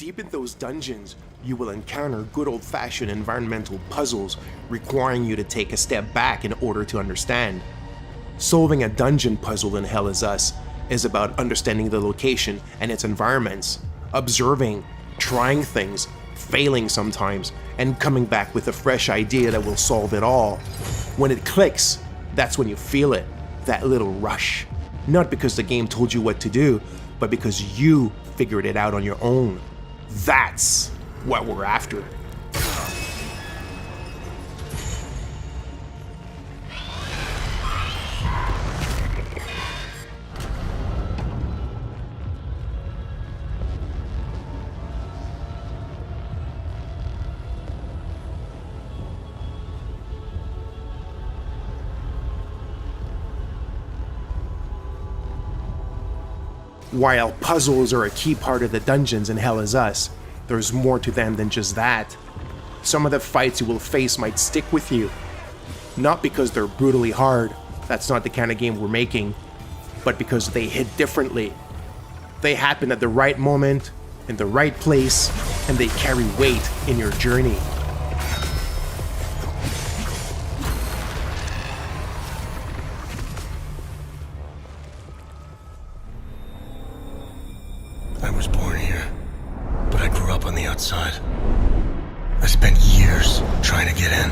Deep in those dungeons, you will encounter good old-fashioned environmental puzzles requiring you to take a step back in order to understand. Solving a dungeon puzzle in Hell Is Us is about understanding the location and its environments, observing, trying things, failing sometimes, and coming back with a fresh idea that will solve it all. When it clicks, that's when you feel it, that little rush. Not because the game told you what to do, but because you figured it out on your own. That's what we're after. While puzzles are a key part of the dungeons in Hell Is Us, there's more to them than just that. Some of the fights you will face might stick with you. Not because they're brutally hard, that's not the kind of game we're making, but because they hit differently. They happen at the right moment, in the right place, and they carry weight in your journey. I was born here, but I grew up on the outside. I spent years trying to get in.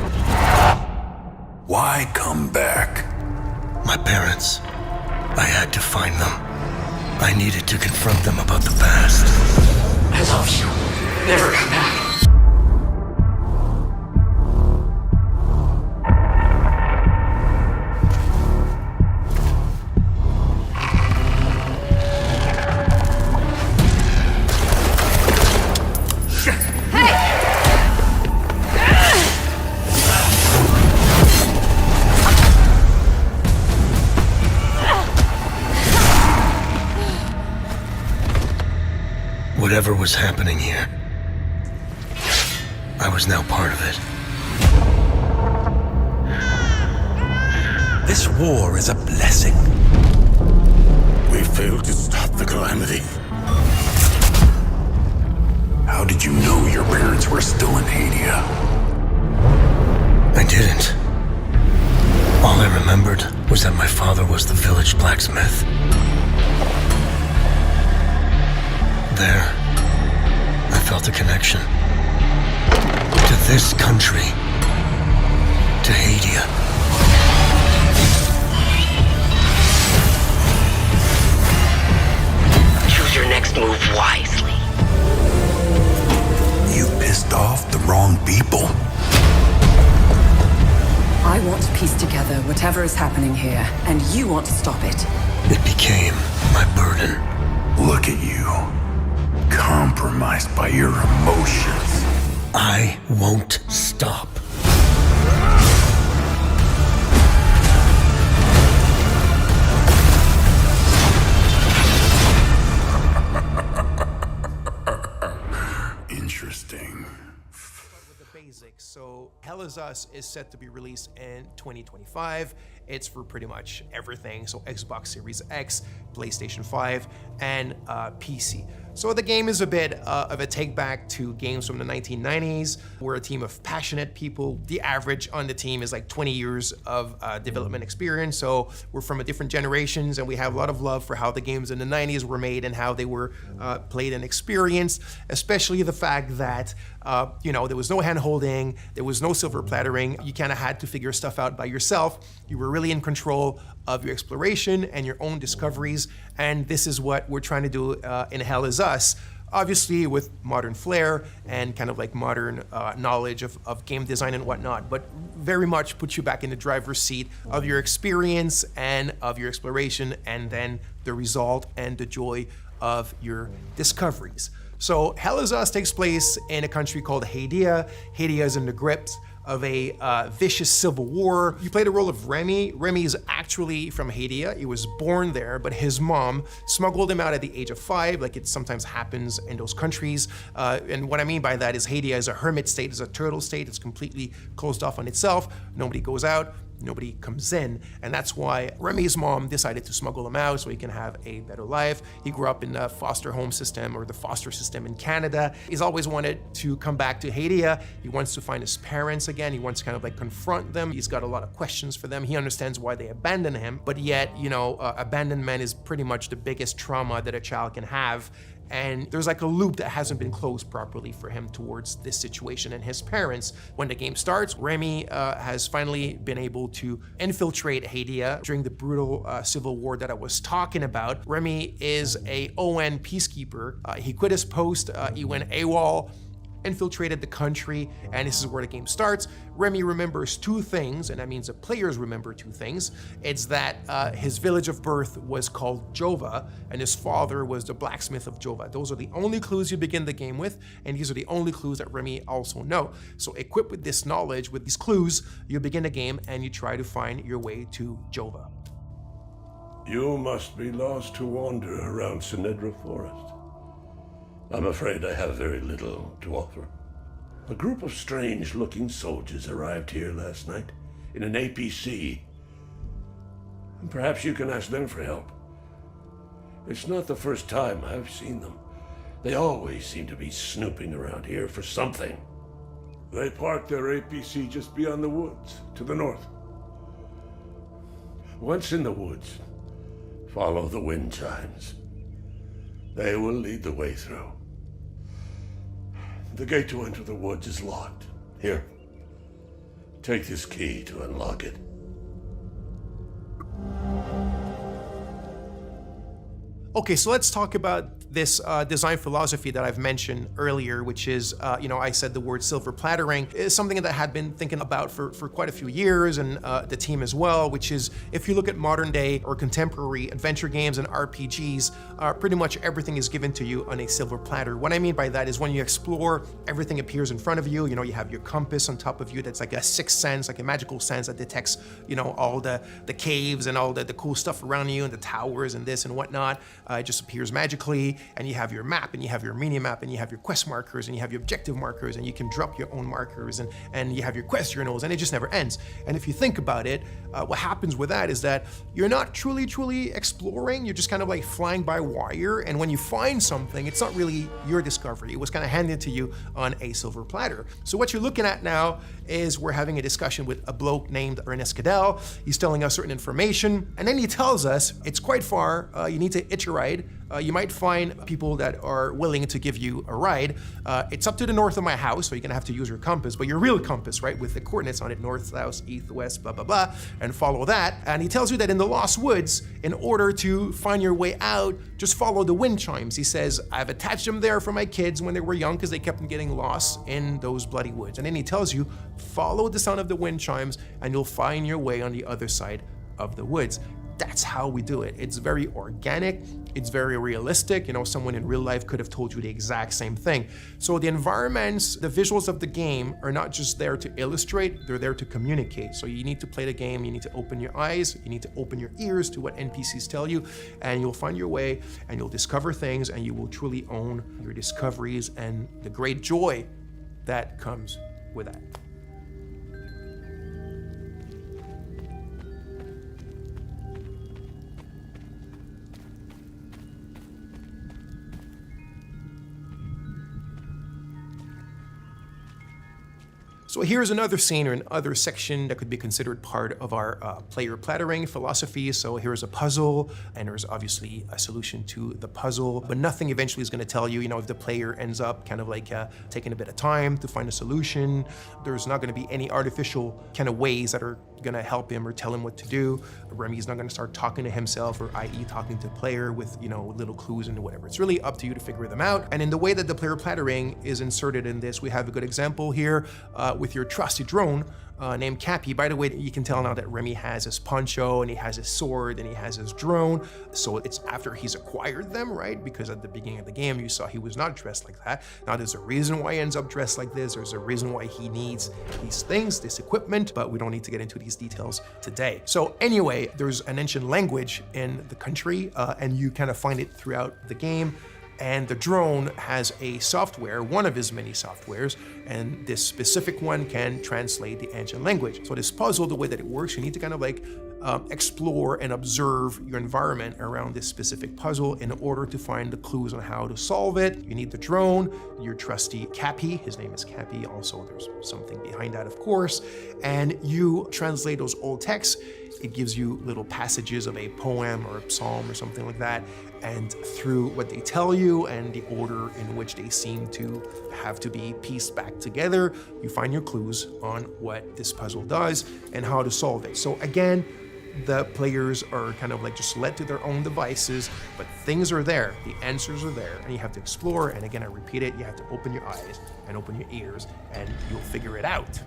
Why come back? My parents, I had to find them. I needed to confront them about the past. I love you. Never come back. Whatever was happening here, I was now part of it. This war is a blessing. We failed to stop the calamity. How did you know your parents were still in Hadia? I didn't. All I remembered was that my father was the village blacksmith. There, I felt a connection to this country, to Hadia. Choose your next move wisely. You pissed off the wrong people. I want to piece together whatever is happening here, and you want to stop it. It became my burden. Look at you. Compromised by your emotions. I won't stop. Interesting. With the basics. So Hell Is Us is set to be released in 2025. It's for pretty much everything. So Xbox Series X, PlayStation 5, and PC. So the game is a bit of a take back to games from the 1990s. We're a team of passionate people. The average on the team is like 20 years of development experience. So we're from a different generations, and we have a lot of love for how the games in the 90s were made and how they were played and experienced, especially the fact that there was no hand-holding, there was no silver plattering. You kind of had to figure stuff out by yourself. You were really in control of your exploration and your own discoveries, and this is what we're trying to do in Hell Is Us. Obviously with modern flair and kind of like modern knowledge of game design and whatnot, but very much put you back in the driver's seat of your experience and of your exploration, and then the result and the joy of your discoveries. So Hell Is Us takes place in a country called Hadia. Hadia is in the grips of a vicious civil war. You play the role of Remy. Remy is actually from Hadia. He was born there, but his mom smuggled him out at the age of 5, like it sometimes happens in those countries. And what I mean by that is Hadia is a hermit state, is a turtle state. It's completely closed off on itself. Nobody goes out. nobody comes in. And that's why Remy's mom decided to smuggle him out so he can have a better life. He grew up in the foster home system, or the foster system in Canada. He's always wanted to come back to Haiti. He wants to find his parents again. He wants to kind of like confront them. He's got a lot of questions for them. He understands why they abandoned him, but yet, you know, abandonment is pretty much the biggest trauma that a child can have. And there's like a loop that hasn't been closed properly for him towards this situation and his parents. When the game starts, Remy has finally been able to infiltrate Haiti during the brutal civil war that I was talking about. Remy is a ON peacekeeper. He quit his post, he went AWOL, infiltrated the country, and this is where the game starts. Remy remembers two things, and that means the players remember two things. It's that his village of birth was called Jova, and his father was the blacksmith of Jova. Those are the only clues you begin the game with, and these are the only clues that Remy also know. So equipped with this knowledge, with these clues, you begin the game and you try to find your way to Jova. You must be lost to wander around Sinedra Forest. I'm afraid I have very little to offer. A group of strange-looking soldiers arrived here last night in an APC. Perhaps you can ask them for help. It's not the first time I've seen them. They always seem to be snooping around here for something. They parked their APC just beyond the woods, to the north. Once in the woods, follow the wind chimes. They will lead the way through. The gate to enter the woods is locked. Here, take this key to unlock it. Okay, so let's talk about this design philosophy that I've mentioned earlier, which is, I said the word silver plattering, is something that I had been thinking about for quite a few years, and the team as well, which is, if you look at modern day or contemporary adventure games and RPGs, pretty much everything is given to you on a silver platter. What I mean by that is when you explore, everything appears in front of you. You know, you have your compass on top of you that's like a sixth sense, like a magical sense that detects, all the caves and all the cool stuff around you and the towers and this and whatnot. It just appears magically. And you have your map, and you have your mini map, and you have your quest markers, and you have your objective markers, and you can drop your own markers, and you have your quest journals, and it just never ends. And if you think about it, what happens with that is that you're not truly exploring. You're just kind of like flying by wire, and when you find something, it's not really your discovery. It was kind of handed to you on a silver platter. So what you're looking at now is we're having a discussion with a bloke named Ernest Cadell. He's telling us certain information, and then he tells us it's quite far. You need to hitch a ride. You might find people that are willing to give you a ride. It's up to the north of my house, so you're gonna have to use your compass, but your real compass, right, with the coordinates on it, north, south, east, west, blah, blah, blah, and follow that. And he tells you that in the Lost Woods, in order to find your way out, just follow the wind chimes. He says, I've attached them there for my kids when they were young because they kept on getting lost in those bloody woods. And then he tells you, follow the sound of the wind chimes and you'll find your way on the other side of the woods. That's how we do it. It's very organic. It's very realistic. Someone in real life could have told you the exact same thing. So the environments, the visuals of the game are not just there to illustrate, they're there to communicate. So you need to play the game, you need to open your eyes, you need to open your ears to what NPCs tell you, and you'll find your way and you'll discover things and you will truly own your discoveries and the great joy that comes with that. So here's another scene or another section that could be considered part of our player plattering philosophy. So here's a puzzle, and there's obviously a solution to the puzzle, but nothing eventually is going to tell you, if the player ends up kind of like taking a bit of time to find a solution. There's not going to be any artificial kind of ways that are going to help him or tell him what to do. Remy's not going to start talking to himself, or i.e. talking to the player with, little clues and whatever. It's really up to you to figure them out. And in the way that the player plattering is inserted in this, we have a good example here with your trusty drone named Cappy. By the way, you can tell now that Remy has his poncho and he has his sword and he has his drone. So it's after he's acquired them, right? Because at the beginning of the game, you saw he was not dressed like that. Now there's a reason why he ends up dressed like this. There's a reason why he needs these things, this equipment, but we don't need to get into these details today. So anyway, there's an ancient language in the country and you kind of find it throughout the game. And the drone has a software, one of his many softwares, and this specific one can translate the ancient language. So this puzzle, the way that it works, you need to kind of like explore and observe your environment around this specific puzzle in order to find the clues on how to solve it. You need the drone, your trusty Cappy, his name is Cappy, also there's something behind that of course, and you translate those old texts. It gives you little passages of a poem or a psalm or something like that, and through what they tell you and the order in which they seem to have to be pieced back together, you find your clues on what this puzzle does and how to solve it. So again, the players are kind of like just led to their own devices, but things are there, the answers are there, and you have to explore. And again, I repeat it, you have to open your eyes and open your ears, and you'll figure it out.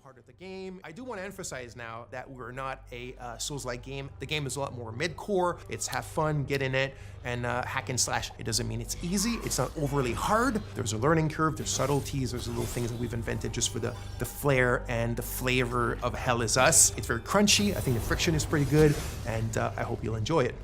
Part of the game. I do want to emphasize now that we're not a Souls-like game. The game is a lot more mid-core. It's have fun, get in it, and hack and slash. It doesn't mean it's easy. It's not overly hard. There's a learning curve. There's subtleties. There's little things that we've invented just for the flair and the flavor of Hell Is Us. It's very crunchy. I think the friction is pretty good, and I hope you'll enjoy it.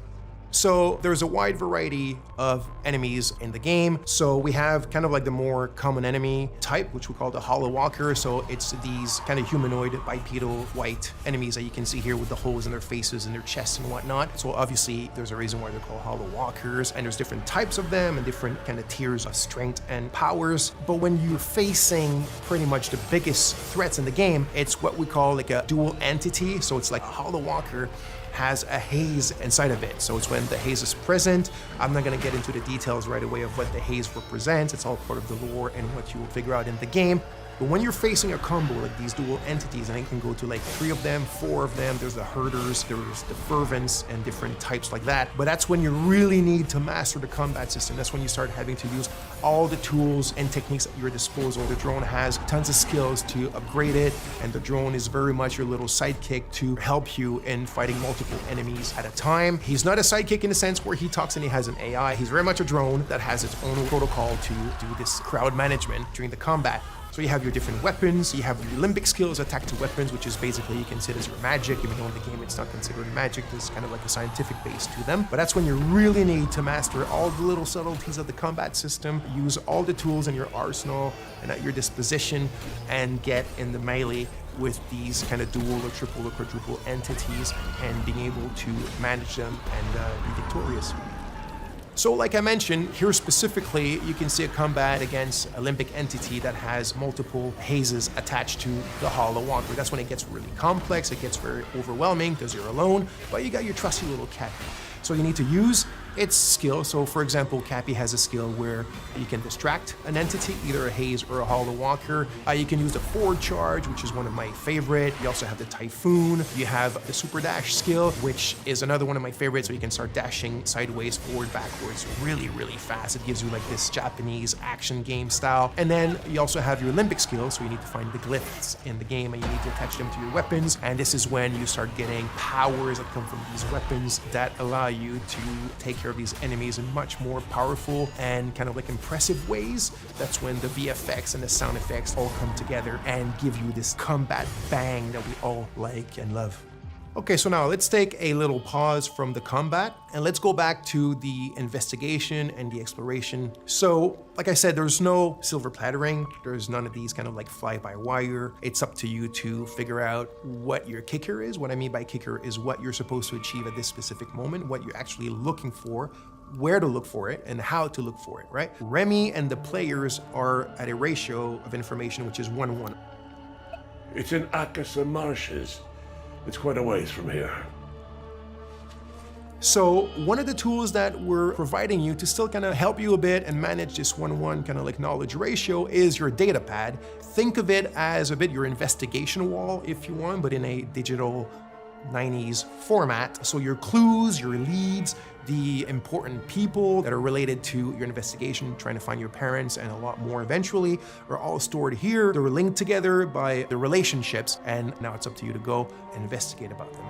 So there's a wide variety of enemies in the game. So we have kind of like the more common enemy type, which we call the Hollow Walker. So it's these kind of humanoid, bipedal, white enemies that you can see here with the holes in their faces and their chests and whatnot. So obviously there's a reason why they're called Hollow Walkers, and there's different types of them and different kind of tiers of strength and powers. But when you're facing pretty much the biggest threats in the game, it's what we call like a dual entity. So it's like a Hollow Walker has a haze inside of it. So it's when the haze is present. I'm not gonna get into the details right away of what the haze represents. It's all part of the lore and what you will figure out in the game. But when you're facing a combo like these dual entities, and it can go to like 3 of them, 4 of them, there's the herders, there's the fervents, and different types like that. But that's when you really need to master the combat system. That's when you start having to use all the tools and techniques at your disposal. The drone has tons of skills to upgrade it, and the drone is very much your little sidekick to help you in fighting multiple enemies at a time. He's not a sidekick in the sense where he talks and he has an AI. He's very much a drone that has its own protocol to do this crowd management during the combat. So you have your different weapons, you have your limbic skills, attack to weapons, which is basically you can see it as your magic, even though in the game it's not considered magic, there's kind of like a scientific base to them. But that's when you really need to master all the little subtleties of the combat system, use all the tools in your arsenal and at your disposition, and get in the melee with these kind of dual or triple or quadruple entities and being able to manage them and be victorious. So like I mentioned, here specifically, you can see a combat against a limbic entity that has multiple hazes attached to the Hollow Walker. That's when it gets really complex, it gets very overwhelming because you're alone, but you got your trusty little Cappy. So you need to use its skill. So for example, Cappy has a skill where you can distract an entity, either a haze or a Hollow Walker. You can use the forward charge, which is one of my favorite. You also have the Typhoon. You have the super dash skill, which is another one of my favorites. So you can start dashing sideways, forward, backwards, really, really fast. It gives you like this Japanese action game style. And then you also have your limbic skill. So you need to find the glyphs in the game and you need to attach them to your weapons. And this is when you start getting powers that come from these weapons that allow you to take care of these enemies in much more powerful and kind of like impressive ways. That's when the VFX and the sound effects all come together and give you this combat bang that we all like and love. Okay, so now let's take a little pause from the combat and let's go back to the investigation and the exploration. So, like I said, there's no silver plattering. There's none of these kind of like fly-by-wire. It's up to you to figure out what your kicker is. What I mean by kicker is what you're supposed to achieve at this specific moment, what you're actually looking for, where to look for it, and how to look for it, right? Remy and the players are at a ratio of information which is 1-1. It's in Akasa Marshes. It's quite a ways from here. So one of the tools that we're providing you to still kind of help you a bit and manage this 1-1 kind of like knowledge ratio is your data pad. Think of it as a bit your investigation wall if you want, but in a digital 90s format. So your clues, your leads, the important people that are related to your investigation, trying to find your parents and a lot more eventually, are all stored here. They're linked together by the relationships, and now it's up to you to go and investigate about them.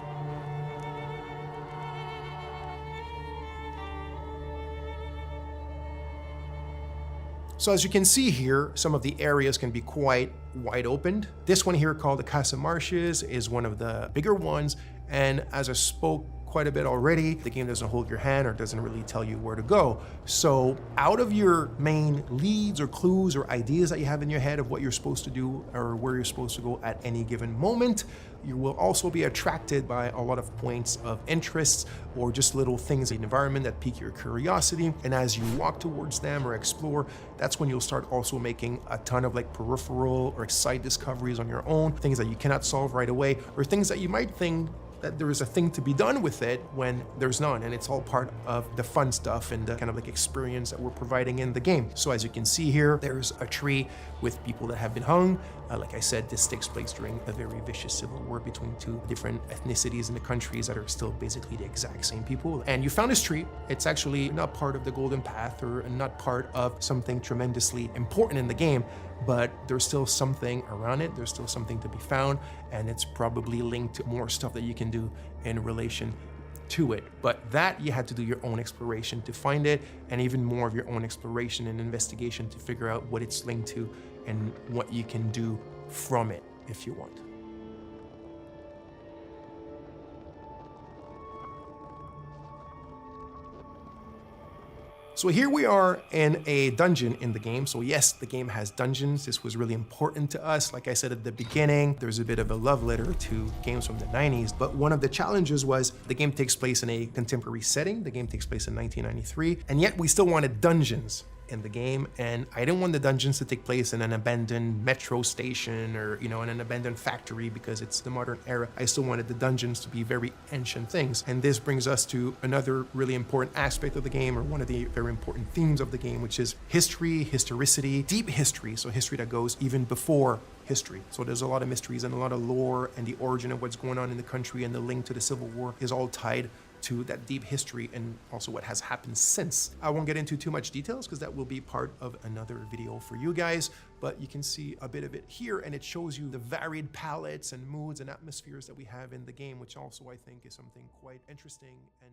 So as you can see here, some of the areas can be quite wide opened. This one here called the Casa Marshes is one of the bigger ones. And as I spoke quite a bit already, the game doesn't hold your hand or doesn't really tell you where to go. So out of your main leads or clues or ideas that you have in your head of what you're supposed to do or where you're supposed to go at any given moment, you will also be attracted by a lot of points of interest or just little things in the environment that pique your curiosity. And as you walk towards them or explore, that's when you'll start also making a ton of like peripheral or side discoveries on your own, things that you cannot solve right away, or things that you might think that there is a thing to be done with it when there's none, and it's all part of the fun stuff and the kind of like experience that we're providing in the game. So as you can see here, there's a tree with people that have been hung. Like I said, this takes place during a very vicious civil war between two different ethnicities in the countries that are still basically the exact same people. And you found this tree. It's actually not part of the Golden Path or not part of something tremendously important in the game, but there's still something around it. There's still something to be found, and it's probably linked to more stuff that you can do in relation to it. But that you had to do your own exploration to find it, and even more of your own exploration and investigation to figure out what it's linked to and what you can do from it if you want. So here we are in a dungeon in the game. So yes, the game has dungeons. This was really important to us. Like I said at the beginning, there's a bit of a love letter to games from the 90s, but one of the challenges was the game takes place in a contemporary setting. The game takes place in 1993, and yet we still wanted dungeons in the game, and I didn't want the dungeons to take place in an abandoned metro station or, in an abandoned factory because it's the modern era. I still wanted the dungeons to be very ancient things. And this brings us to another really important aspect of the game, or one of the very important themes of the game, which is history, historicity, deep history. So history that goes even before history. So there's a lot of mysteries and a lot of lore, and the origin of what's going on in the country and the link to the Civil War is all tied to that deep history and also what has happened since. I won't get into too much details because that will be part of another video for you guys, but you can see a bit of it here, and it shows you the varied palettes and moods and atmospheres that we have in the game, which also I think is something quite interesting and